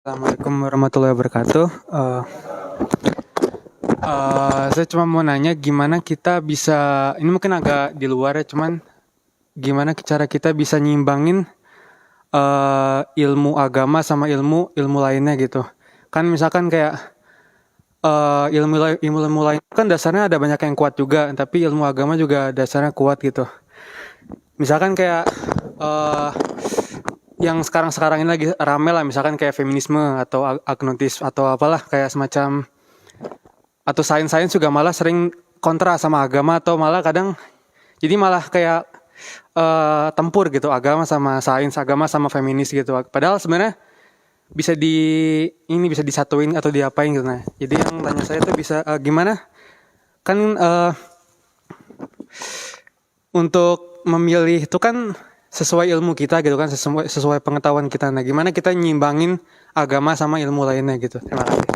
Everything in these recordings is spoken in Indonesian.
Assalamualaikum warahmatullahi wabarakatuh. Saya cuma mau nanya gimana kita bisa, ini mungkin agak di luar ya, cuman gimana cara kita bisa nyimbangin ilmu agama sama ilmu ilmu lainnya gitu. Kan misalkan kayak ilmu lain kan dasarnya ada banyak yang kuat juga, tapi ilmu agama juga dasarnya kuat gitu. Misalkan kayak yang sekarang-sekarang ini lagi rame lah, misalkan kayak feminisme atau agnotis atau apalah kayak semacam, atau sains-sains juga malah sering kontra sama agama, atau malah kadang jadi malah kayak tempur gitu, agama sama sains, agama sama feminis gitu. Padahal sebenarnya bisa disatuin atau diapain gitu. Nah, jadi yang tanya saya tuh bisa gimana kan untuk memilih itu kan sesuai ilmu kita gitu kan, sesuai pengetahuan kita. Nah, gimana kita nyimbangin agama sama ilmu lainnya gitu. Terima kasih.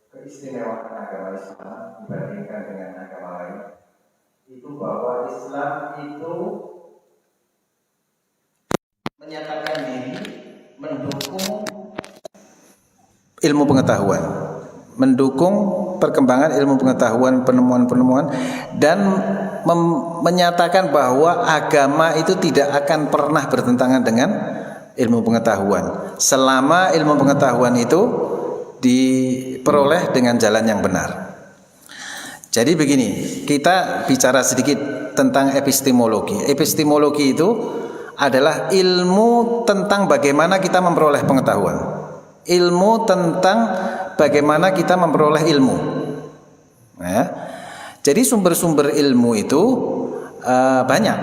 Keistimewaan agama Islam dibandingkan dengan agama lain itu bahwa Islam itu menyatakan diri mendukung ilmu pengetahuan, mendukung perkembangan ilmu pengetahuan, penemuan-penemuan, dan menyatakan bahwa agama itu tidak akan pernah bertentangan dengan ilmu pengetahuan selama ilmu pengetahuan itu diperoleh dengan jalan yang benar. Jadi begini, kita bicara sedikit tentang epistemologi. Epistemologi itu adalah ilmu tentang bagaimana kita memperoleh pengetahuan, ilmu tentang bagaimana kita memperoleh ilmu. Ya. Jadi sumber-sumber ilmu itu banyak.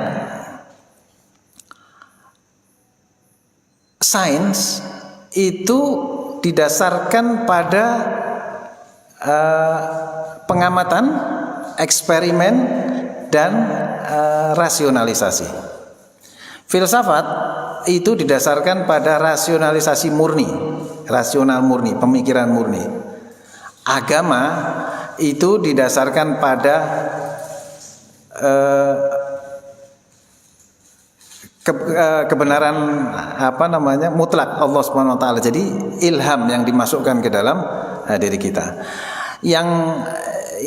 Sains itu didasarkan pada pengamatan, eksperimen, dan rasionalisasi. Filsafat itu didasarkan pada rasionalisasi murni, rasional murni, pemikiran murni. Agama itu didasarkan pada kebenaran mutlak Allah Subhanahu wa taala. Jadi ilham yang dimasukkan ke dalam diri kita. Yang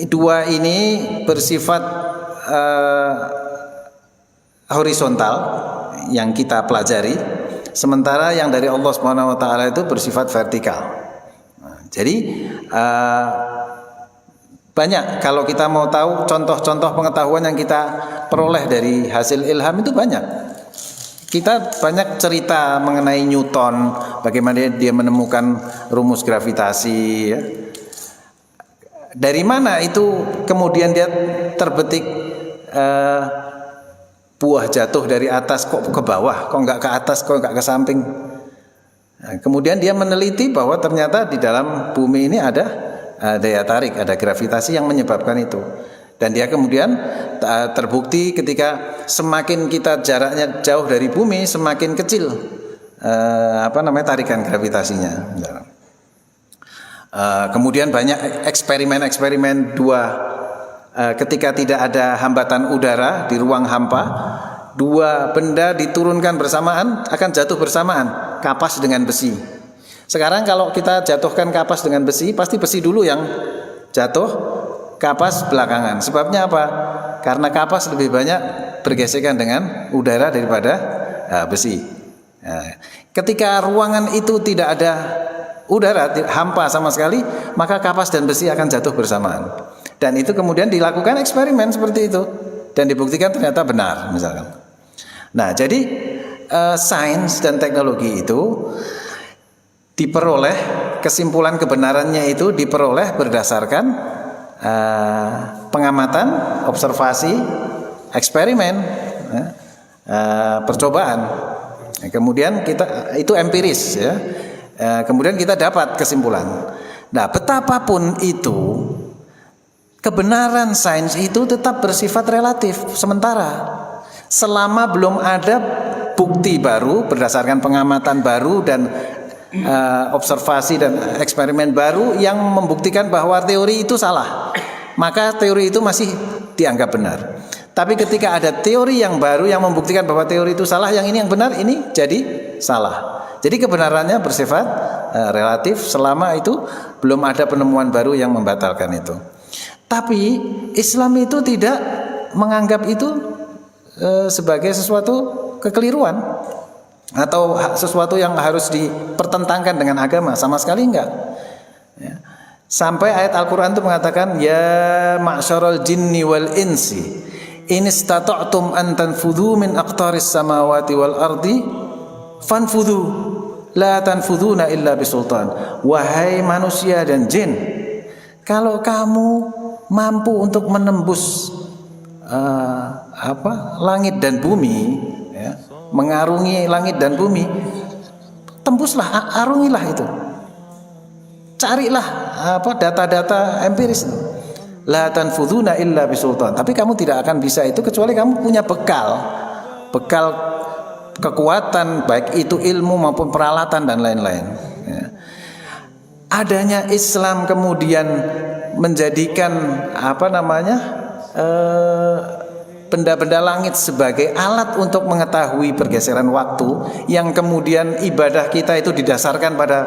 dua ini bersifat horizontal yang kita pelajari, sementara yang dari Allah Subhanahu wa taala itu bersifat vertikal. Jadi banyak, kalau kita mau tahu contoh-contoh pengetahuan yang kita peroleh dari hasil ilham itu banyak. Kita banyak cerita mengenai Newton, bagaimana dia menemukan rumus gravitasi, ya. Dari mana itu kemudian dia terbetik buah jatuh dari atas kok ke bawah, kok nggak ke atas, kok nggak ke samping. Nah, kemudian dia meneliti bahwa ternyata di dalam bumi ini ada daya tarik, ada gravitasi yang menyebabkan itu. Dan dia kemudian terbukti ketika semakin kita jaraknya jauh dari bumi, semakin kecil tarikan gravitasinya. Kemudian banyak eksperimen-eksperimen ketika tidak ada hambatan udara di ruang hampa, dua benda diturunkan bersamaan akan jatuh bersamaan, kapas dengan besi. Sekarang kalau kita jatuhkan kapas dengan besi, pasti besi dulu yang jatuh, kapas belakangan. Sebabnya apa? Karena kapas lebih banyak bergesekan dengan udara daripada besi. Nah, ketika ruangan itu tidak ada udara, hampa sama sekali, maka kapas dan besi akan jatuh bersamaan. Dan itu kemudian dilakukan eksperimen seperti itu dan dibuktikan ternyata benar, misalkan. Nah, jadi sains dan teknologi itu diperoleh, kesimpulan kebenarannya itu diperoleh berdasarkan pengamatan, observasi, eksperimen, percobaan. Kemudian kita itu empiris, ya. Kemudian kita dapat kesimpulan. Nah, betapapun itu kebenaran sains itu tetap bersifat relatif sementara. Selama belum ada bukti baru berdasarkan pengamatan baru dan observasi dan eksperimen baru yang membuktikan bahwa teori itu salah, maka teori itu masih dianggap benar. Tapi ketika ada teori yang baru yang membuktikan bahwa teori itu salah, yang ini yang benar, ini jadi salah. Jadi kebenarannya bersifat relatif selama itu belum ada penemuan baru yang membatalkan itu. Tapi Islam itu tidak menganggap itu sebagai sesuatu kekeliruan atau sesuatu yang harus dipertentangkan dengan agama, sama sekali enggak. Ya. Sampai ayat Al-Quran itu mengatakan, ya ma'syaral jinni wal insi in istata'tum an tanfudhu min aqtaris samawati wal ardi fanfudhu la tanfudhuna illa bisultan. Wahai manusia dan jin, kalau kamu mampu untuk menembus langit dan bumi, ya, mengarungi langit dan bumi, tembuslah, arungilah itu. Carilah data-data empiris. La tanfuduna illa bisultan. Tapi kamu tidak akan bisa itu kecuali kamu punya bekal kekuatan, baik itu ilmu maupun peralatan dan lain-lain. Ya. Adanya Islam kemudian menjadikan benda-benda langit sebagai alat untuk mengetahui pergeseran waktu, yang kemudian ibadah kita itu didasarkan pada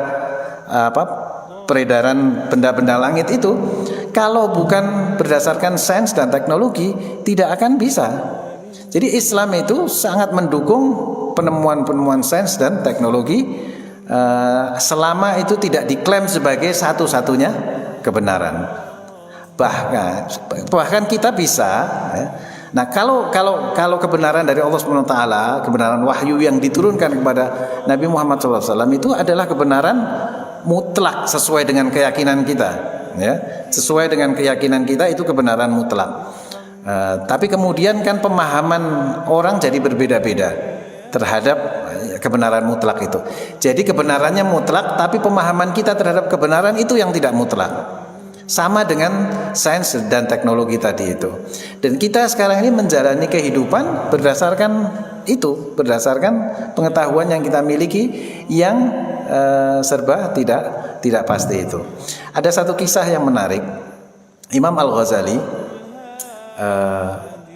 peredaran benda-benda langit itu, kalau bukan berdasarkan sains dan teknologi tidak akan bisa. Jadi Islam itu sangat mendukung penemuan-penemuan sains dan teknologi selama itu tidak diklaim sebagai satu-satunya kebenaran. Bahkan kita bisa, ya. Nah, kalau kebenaran dari Allah Subhanahu wa taala, kebenaran wahyu yang diturunkan kepada Nabi Muhammad SAW itu adalah kebenaran mutlak sesuai dengan keyakinan kita, ya. Sesuai dengan keyakinan kita itu kebenaran mutlak. Tapi kemudian kan pemahaman orang jadi berbeda-beda terhadap kebenaran mutlak itu. Jadi kebenarannya mutlak, tapi pemahaman kita terhadap kebenaran itu yang tidak mutlak. Sama dengan sains dan teknologi tadi itu. Dan kita sekarang ini menjalani kehidupan berdasarkan itu, berdasarkan pengetahuan yang kita miliki yang serba tidak pasti itu. Ada satu kisah yang menarik. Imam Al-Ghazali,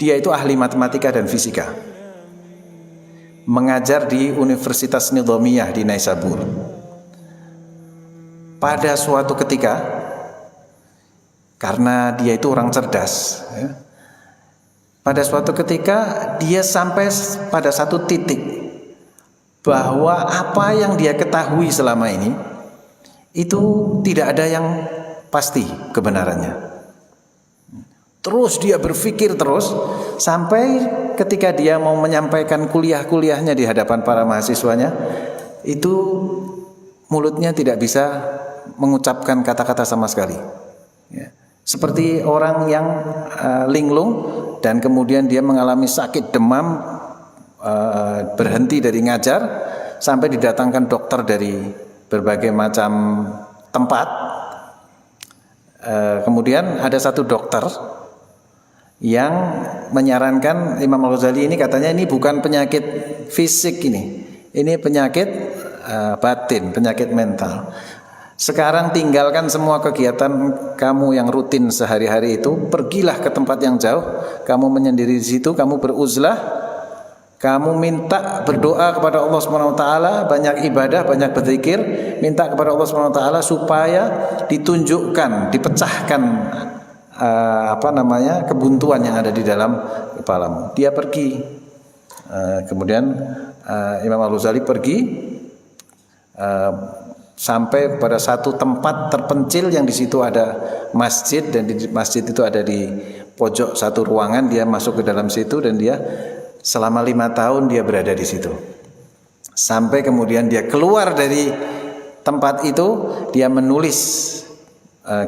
dia itu ahli matematika dan fisika, mengajar di Universitas Nizamiyah di Naisabur. Pada suatu ketika, karena dia itu orang cerdas, ya, pada suatu ketika dia sampai pada satu titik bahwa apa yang dia ketahui selama ini itu tidak ada yang pasti kebenarannya. Terus dia berpikir terus sampai ketika dia mau menyampaikan kuliahnya di hadapan para mahasiswanya, itu mulutnya tidak bisa mengucapkan kata-kata sama sekali, ya. Seperti orang yang linglung dan kemudian dia mengalami sakit demam, berhenti dari ngajar sampai didatangkan dokter dari berbagai macam tempat. Kemudian ada satu dokter yang menyarankan Imam Al-Ghazali ini, katanya ini bukan penyakit fisik, ini penyakit batin, penyakit mental. Sekarang tinggalkan semua kegiatan kamu yang rutin sehari-hari itu, pergilah ke tempat yang jauh, kamu menyendiri di situ, kamu beruzlah, kamu minta berdoa kepada Allah Subhanahu wa taala, banyak ibadah, banyak berzikir, minta kepada Allah Subhanahu wa taala supaya ditunjukkan, dipecahkan kebuntuan yang ada di dalam kepalamu. Dia pergi. Kemudian Imam Al-Ghazali pergi sampai pada satu tempat terpencil yang di situ ada masjid, dan di masjid itu ada di pojok satu ruangan. Dia masuk ke dalam situ dan dia selama 5 tahun dia berada di situ. Sampai kemudian dia keluar dari tempat itu, dia menulis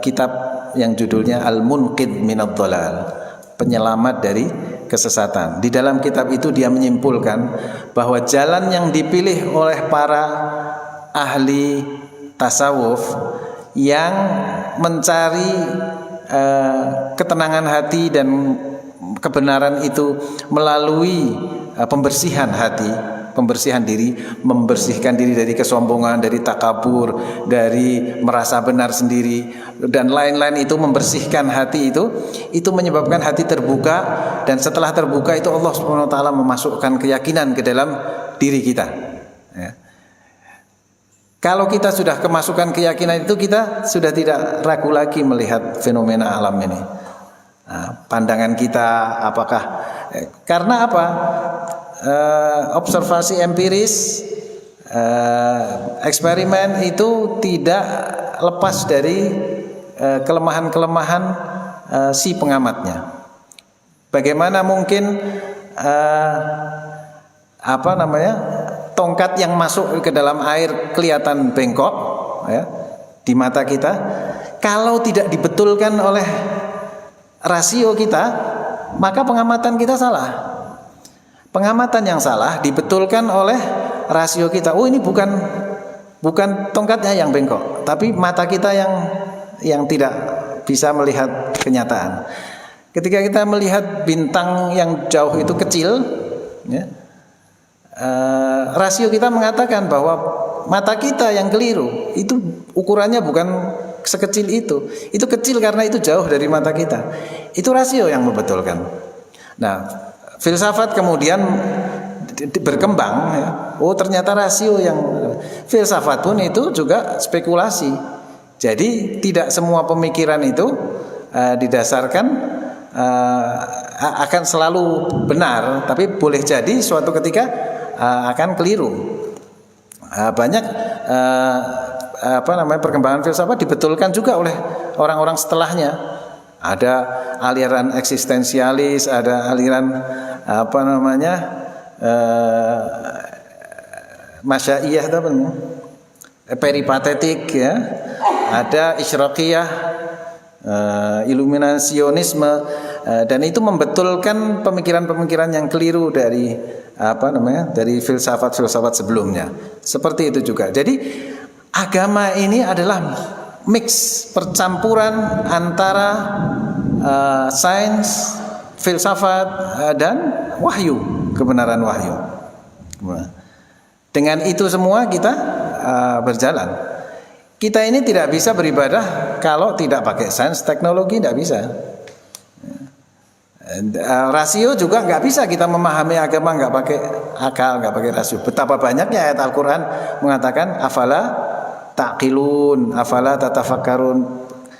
kitab yang judulnya Al-Munqidh Minadh Dhalal, penyelamat dari kesesatan. Di dalam kitab itu dia menyimpulkan bahwa jalan yang dipilih oleh para ahli tasawuf yang mencari ketenangan hati dan kebenaran itu melalui pembersihan hati, pembersihan diri, membersihkan diri dari kesombongan, dari takabur, dari merasa benar sendiri dan lain-lain. Itu membersihkan hati, itu menyebabkan hati terbuka, dan setelah terbuka itu Allah Subhanahu wa taala memasukkan keyakinan ke dalam diri kita, ya. Kalau kita sudah kemasukan keyakinan itu, kita sudah tidak ragu lagi melihat fenomena alam ini. Nah, pandangan kita apakah karena apa? Observasi empiris, eksperimen itu tidak lepas dari kelemahan-kelemahan si pengamatnya. Bagaimana mungkin tongkat yang masuk ke dalam air kelihatan bengkok, ya, di mata kita, kalau tidak dibetulkan oleh rasio kita, maka pengamatan kita salah. Pengamatan yang salah dibetulkan oleh rasio kita. Oh, ini bukan tongkatnya yang bengkok, tapi mata kita yang tidak bisa melihat kenyataan. Ketika kita melihat bintang yang jauh itu kecil, ya, rasio kita mengatakan bahwa mata kita yang keliru. Itu ukurannya bukan sekecil itu. Itu kecil karena itu jauh dari mata kita. Itu rasio yang membetulkan. Nah, filsafat kemudian berkembang, ya. Oh, ternyata rasio yang filsafat pun itu juga spekulasi. Jadi tidak semua pemikiran itu didasarkan akan selalu benar, tapi boleh jadi suatu ketika akan keliru. Banyak perkembangan filsafat dibetulkan juga oleh orang-orang setelahnya. Ada aliran eksistensialis, ada aliran masyaiyah, peripatetik, ya. Ada isyraqiyah, iluminasionisme, dan itu membetulkan pemikiran-pemikiran yang keliru dari filsafat-filsafat sebelumnya. Seperti itu juga. Jadi agama ini adalah mix, percampuran antara sains, filsafat, dan wahyu, kebenaran wahyu. Dengan itu semua kita berjalan. Kita ini tidak bisa beribadah kalau tidak pakai sains, teknologi, tidak bisa. Rasio juga nggak bisa kita memahami agama nggak pakai akal, nggak pakai rasio. Betapa banyaknya ayat Al-Quran mengatakan afala taqilun, afala tatafakkarun.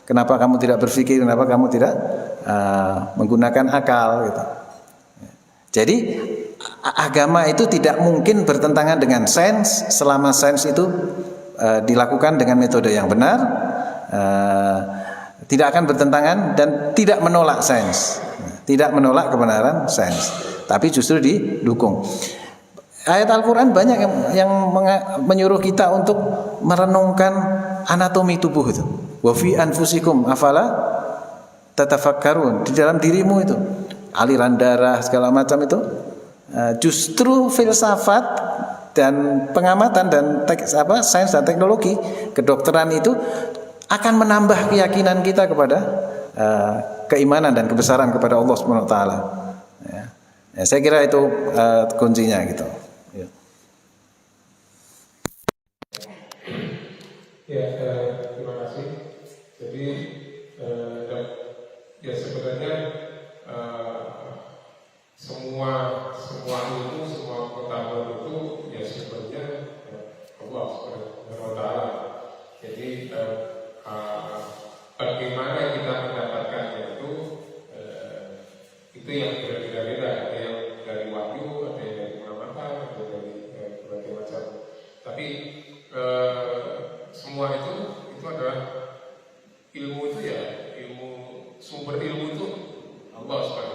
Kenapa kamu tidak berpikir? Kenapa kamu tidak menggunakan akal? Gitu. Jadi agama itu tidak mungkin bertentangan dengan sains selama sains itu dilakukan dengan metode yang benar, tidak akan bertentangan dan tidak menolak sains. Tidak menolak kebenaran sains, tapi justru didukung. Ayat Al-Quran banyak yang menyuruh kita untuk merenungkan anatomi tubuh itu. Wa fi anfusikum afala tatafakkarun. Di dalam dirimu itu, aliran darah segala macam itu, justru filsafat dan pengamatan dan sains dan teknologi, kedokteran itu akan menambah keyakinan kita kepada keimanan dan kebesaran kepada Allah Subhanahu wa taala. Ya, saya kira itu kuncinya gitu. Ya. Terima kasih. Jadi ya sebenarnya semua ilmu, semua pengetahuan itu ya sebenarnya Allah Subhanahu wa taala. Jadi bagaimana kita mendapatkannya itu yang berbeda-beda. Ada yang dari wahyu, ada yang dari pengamatan, ada dari berbagai macam. Tapi semua itu adalah ilmu itu, ya ilmu, sumber ilmu itu Allah SWT.